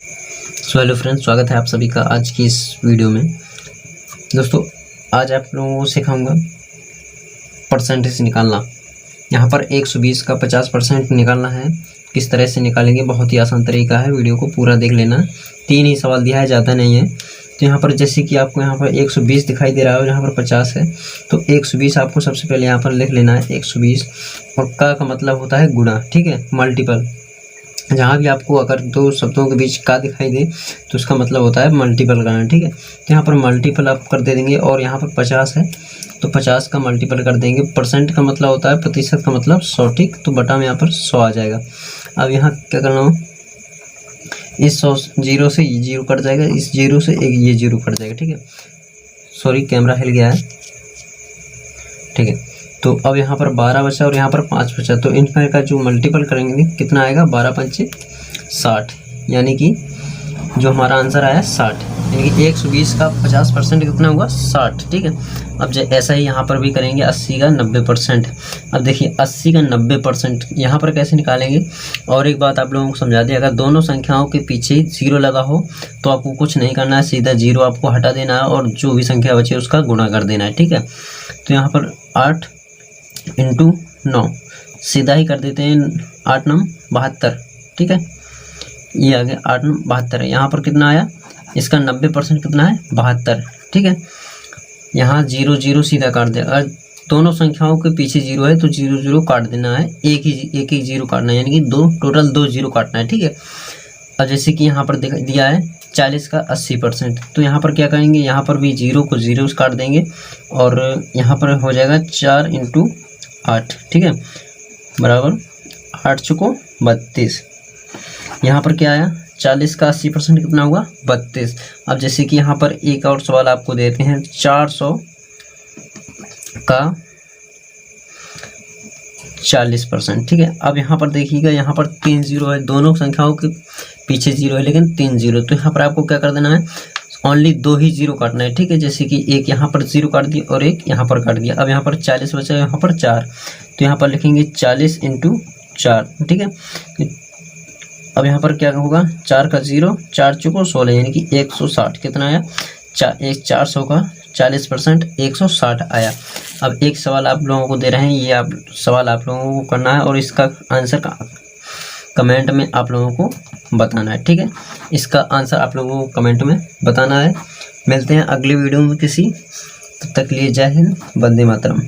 Hello friends, स्वागत है आप सभी का आज की इस वीडियो में। दोस्तों, आज आप लोगों को सिखाऊंगा परसेंटेज निकालना। यहाँ पर 120 का 50% निकालना है। किस तरह से निकालेंगे, बहुत ही आसान तरीका है। वीडियो को पूरा देख लेना। 3 ही सवाल दिया है, ज़्यादा नहीं है। तो यहाँ पर जैसे कि आपको यहाँ पर 120 दिखाई दे रहा है और यहाँ पर 50 है, तो 120 आपको सबसे पहले यहाँ पर लिख लेना है 120। और का मतलब होता है गुणा, ठीक है, मल्टीपल। जहाँ भी आपको अगर दो शब्दों के बीच का दिखाई दे तो उसका मतलब होता है मल्टीपल करना, ठीक है। तो यहाँ पर मल्टीपल आप कर दे देंगे और यहाँ पर 50 है तो 50 का मल्टीपल कर देंगे। परसेंट का मतलब होता है प्रतिशत का मतलब 100, ठीक। तो बटा में यहाँ पर 100 आ जाएगा। अब यहाँ क्या करना हो, इस 100 जीरो से ये जीरो कट जाएगा, इस जीरो से एक ये जीरो कट जाएगा, ठीक है। सॉरी, कैमरा हिल गया है, ठीक है। तो अब यहाँ पर 12 बचा और यहाँ पर 5 बचा, तो इनका का जो मल्टीपल करेंगे कितना आएगा, 12 पंचे 60, यानी कि जो हमारा आंसर आया 60। यानी कि 120 का 50% कितना होगा, 60, ठीक है। अब ऐसा ही यहाँ पर भी करेंगे 80 का 90%। अब देखिए 80 का 90% यहाँ पर कैसे निकालेंगे। और एक बात आप लोगों को समझा दें, अगर दोनों संख्याओं के पीछे जीरो लगा हो तो आपको कुछ नहीं करना है, सीधा जीरो आपको हटा देना है और जो भी संख्या बचे उसका गुणा कर देना है, ठीक है। तो यहाँ पर 8 इंटू 9 सीधा ही कर देते हैं, 8 9 72, ठीक है। ये आ गया 8 9 72 है। यहाँ पर कितना आया, इसका 90% कितना है, 72, ठीक है। यहाँ 0 0 सीधा काट दे। अगर दोनों संख्याओं के पीछे जीरो है तो 0 0 काट देना है, एक ही जीरो काटना है, यानी कि टोटल 2 जीरो काटना है, ठीक है। अब जैसे कि यहाँ पर दिया है 40 का 80%, तो यहाँ पर क्या करेंगे, यहाँ पर भी जीरो को जीरो काट देंगे और यहाँ पर हो जाएगा 4 इंटू 8, ठीक है, बराबर 8 चुको 32। यहाँ पर क्या आया, 40 का 80% कितना हुआ, 32। अब जैसे कि यहाँ पर एक और सवाल आपको देते हैं, 400 का 40%, ठीक है। अब यहाँ पर देखिएगा, यहाँ पर 3 जीरो है, दोनों संख्याओं के पीछे जीरो है लेकिन 3 जीरो, तो यहाँ पर आपको क्या कर देना है, ओनली 2 ही जीरो काटना है, ठीक है। जैसे कि एक यहाँ पर जीरो काट दिया और एक यहाँ पर काट दिया। अब यहाँ पर 40 बचा, यहाँ पर 4, तो यहाँ पर लिखेंगे 40 इंटू 4, ठीक है। अब यहाँ पर क्या होगा, 4 का 0, 4 चुको 16, यानी कि 160 कितना आया, 400 का 40% 160 आया। अब एक सवाल आप लोगों को दे रहे हैं, ये सवाल आप लोगों को करना है और इसका आंसर कमेंट में आप लोगों को बताना है, ठीक है। इसका आंसर आप लोगों को कमेंट में बताना है। मिलते हैं अगली वीडियो में किसी, तब तक के लिए जय हिंद, वंदे मातरम।